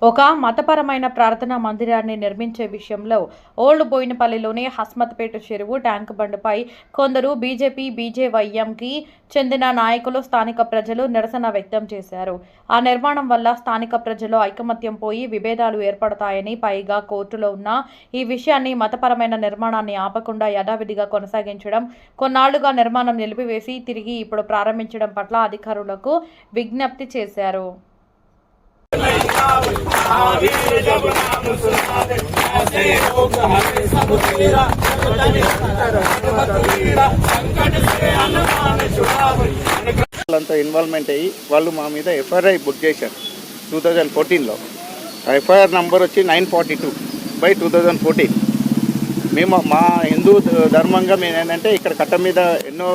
ఒక మతపరమైన ప్రార్థనా మందిరాన్ని నిర్మించే విషయంలో ఓల్డ్ బోయినపల్లిలోని హస్మత్పేట చెరువు ట్యాంక్ బండ్పై కొందరు బీజేపీ బీజేవైఎంకి చెందిన నాయకులు స్థానిక ప్రజలు నిరసన వ్యక్తం చేశారు. ఆ నిర్మాణం వల్ల స్థానిక ప్రజలు ఐకమత్యం పోయి విభేదాలు ఏర్పడతాయని, పైగా కోర్టులో ఉన్న ఈ విషయాన్ని మతపరమైన నిర్మాణాన్ని ఆపకుండా యథావిధిగా కొనసాగించడం, కొన్నాళ్లుగా నిర్మాణం నిలిపివేసి తిరిగి ఇప్పుడు ప్రారంభించడం పట్ల అధికారులకు విజ్ఞప్తి చేశారు. అంతా ఇన్వాల్వ్మెంట్ అయ్యి వాళ్ళు మా మీద ఎఫ్ఐఆర్ బుక్ చేశారు 2014లో. ఎఫ్ఐఆర్ నంబర్ వచ్చి 942/2014. మేము మా హిందూ ధర్మంగా మేము ఏంటంటే ఇక్కడ కట్ట మీద ఎన్నో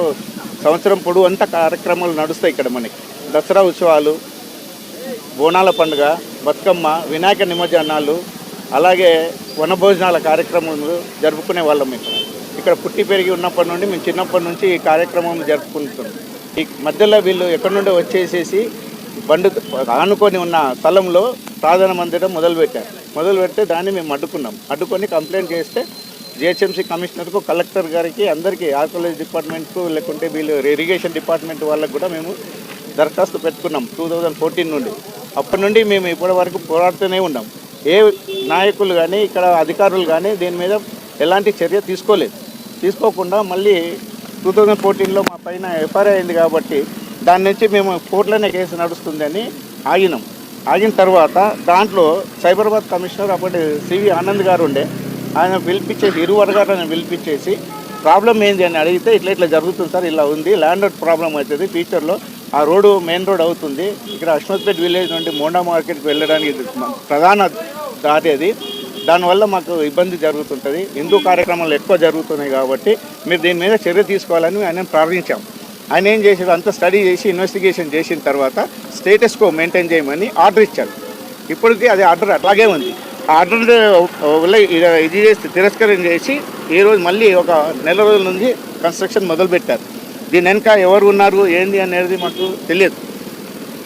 సంవత్సరం పొడవు అంతా కార్యక్రమాలు నడుస్తాయి. ఇక్కడ మనకి దసరా ఉత్సవాలు, బోనాల పండుగ, బతుకమ్మ, వినాయక నిమజ్జనాలు, అలాగే వనభోజనాల కార్యక్రమాలు జరుపుకునే వాళ్ళం. ఇక్కడ పుట్టి పెరిగి ఉన్నప్పటి నుండి మేము చిన్నప్పటి నుంచి ఈ కార్యక్రమం జరుపుకుంటున్నాం. ఈ మధ్యలో వీళ్ళు ఎక్కడి నుండి వచ్చేసేసి బండు ఆనుకొని ఉన్న స్థలంలో సాధన మందిరం మొదలుపెడితే దాన్ని మేము అడ్డుకొని కంప్లైంట్ చేస్తే జిహెచ్ఎంసీ కమిషనర్కు, కలెక్టర్ గారికి, అందరికీ ఆర్కియాలజీ డిపార్ట్మెంట్కు, లేకుంటే వీళ్ళు ఇరిగేషన్ డిపార్ట్మెంట్ వాళ్ళకు కూడా మేము దరఖాస్తు పెట్టుకున్నాం 2014 నుండి. అప్పటి నుండి మేము ఇప్పటి వరకు పోరాడుతూనే ఉన్నాం. ఏ నాయకులు కానీ ఇక్కడ అధికారులు కానీ దీని మీద ఎలాంటి చర్య తీసుకోకుండా మళ్ళీ 2014లో మా పైన ఎఫ్ఐఆర్ అయింది కాబట్టి దాని నుంచి మేము కోర్టులోనే కేసు నడుస్తుందని ఆగిన తర్వాత దాంట్లో సైబరాబాద్ కమిషనర్ అప్పటి సివి ఆనంద్ గారు ఉండే, ఆయన పిలిపించేసి ఇరు వర్గాలను పిలిపించేసి ప్రాబ్లం ఏంది అని అడిగితే ఇట్లా జరుగుతుంది సార్, ఇలా ఉంది, ల్యాండ్ ప్రాబ్లం అవుతుంది, ఫ్యూచర్లో ఆ రోడ్డు మెయిన్ రోడ్ అవుతుంది, ఇక్కడ అష్మత్పేట్ విలేజ్ నుండి మోండా మార్కెట్కి వెళ్ళడానికి ప్రధాన దారి అది, దానివల్ల మాకు ఇబ్బంది జరుగుతుంటుంది, హిందూ కార్యక్రమాలు ఎక్కువ జరుగుతున్నాయి కాబట్టి మీరు దీని మీద చర్య తీసుకోవాలని ఆయన ప్రార్థించాం. ఆయన ఏం చేశారు, అంతా స్టడీ చేసి ఇన్వెస్టిగేషన్ చేసిన తర్వాత స్టేటస్ కో మెయింటైన్ చేయమని ఆర్డర్ ఇచ్చారు. ఇప్పటికీ అది ఆర్డర్ అట్లాగే ఉంది. ఆ ఆర్డర్ ఇది చేసి తిరస్కరణ చేసి ఈరోజు మళ్ళీ ఒక నెల రోజుల నుంచి కన్స్ట్రక్షన్ మొదలుపెట్టారు. దీని వెనక ఎవరు ఉన్నారు ఏంది అనేది మాకు తెలియదు.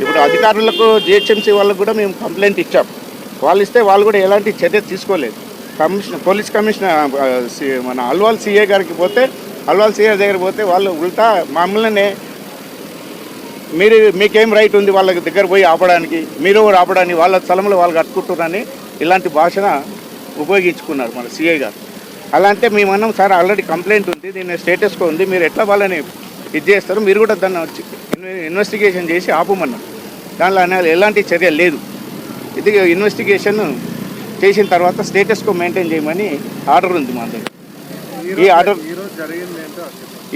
ఇప్పుడు అధికారులకు జిహెచ్ఎంసీ వాళ్ళకు కూడా మేము కంప్లైంట్ ఇచ్చాం. వాళ్ళు ఇస్తే వాళ్ళు కూడా ఎలాంటి చర్య తీసుకోలేదు. పోలీస్ కమిషనర్ మన అల్వాల్ సిఏ గారికి పోతే, అల్వాల్ సిఏ దగ్గర పోతే వాళ్ళు ఉల్టా మమ్మల్ని మీకేం రైట్ ఉంది వాళ్ళ దగ్గర పోయి ఆపడానికి, మీరు కూడా ఆపడానికి, వాళ్ళ స్థలంలో వాళ్ళు కట్టుకుంటున్నారని ఇలాంటి భాషన ఉపయోగించుకున్నారు మన సిఐ గారు. అలా అంటే మేమన్నాం, సార్ ఆల్రెడీ కంప్లైంట్ ఉంది, దీని స్టేటస్కో ఉంది, మీరు ఎట్లా వాళ్ళని ఇది చేస్తారు, మీరు కూడా దాన్ని ఇన్వెస్టిగేషన్ చేసి ఆపమన్నాం. దానిలో ఎలాంటి చర్య లేదు. ఇది ఇన్వెస్టిగేషన్ చేసిన తర్వాత స్టేటస్కో మెయింటైన్ చేయమని ఆర్డర్ ఉంది మా దగ్గర. ఈ ఆర్డర్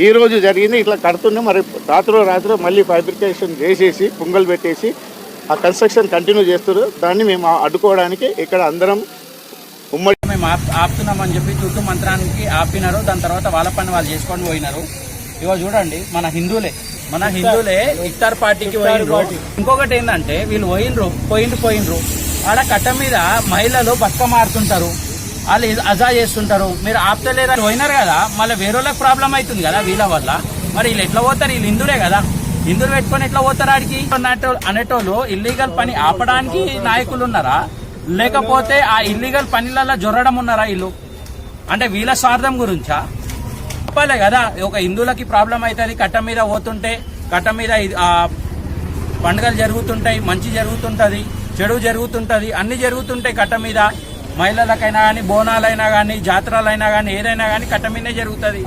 ఈరోజు జరిగింది. ఇట్లా కడుతున్నాం. మరి రాత్రి మళ్ళీ ఫైబ్రికేషన్ చేసేసి పొంగల్ పెట్టేసి ఆ కన్స్ట్రక్షన్ కంటిన్యూ చేస్తారు. దాన్ని మేము అడ్డుకోవడానికి ఇక్కడ అందరం ఉమ్మడి మేము ఆపుతున్నామని చెప్పి చుట్టూ మంత్రానికి ఆపినారు. దాని తర్వాత వాళ్ళ పని వాళ్ళు చేసుకొని పోయినారు. ఇవాళ చూడండి, మన హిందువులే ఇఫ్తార్ పార్టీకి పోయినరు. ఇంకొకటి ఏంటంటే వీళ్ళు పోయిండ్రు ఆడ కట్ట మీద మహిళలు బతుకమ్మ ఆడుతుంటారు, వాళ్ళు అజా చేస్తుంటారు. మీరు ఆపుతలేరు పోయినారు కదా, మళ్ళీ వేరే వాళ్ళకి ప్రాబ్లం అవుతుంది కదా వీళ్ళ వల్ల. మరి వీళ్ళు ఎట్లా పోతారు? వీళ్ళు హిందువులే కదా, హిందువులు పెట్టుకొని ఎట్లా పోతారు ఆడికి? అనేటోళ్ళు ఇల్లీగల్ పని ఆపడానికి నాయకులు ఉన్నారా, లేకపోతే ఆ ఇల్లీగల్ పనులలో జొరడం ఉన్నారా వీళ్ళు? అంటే వీళ్ళ స్వార్థం గురించా? చెప్పలే కదా, ఒక హిందువులకి ప్రాబ్లం అవుతుంది, కట్ట మీద పోతుంటే, కట్ట మీద పండుగలు జరుగుతుంటాయి, మంచి జరుగుతుంటది, చెడు జరుగుతుంటది, అన్ని జరుగుతుంటాయి కట్ట మీద. మహిళలకైనా కానీ, బోనాలైనా కానీ, జాతరలైనా కానీ, ఏదైనా కానీ కట్ట మీదే జరుగుతుంది.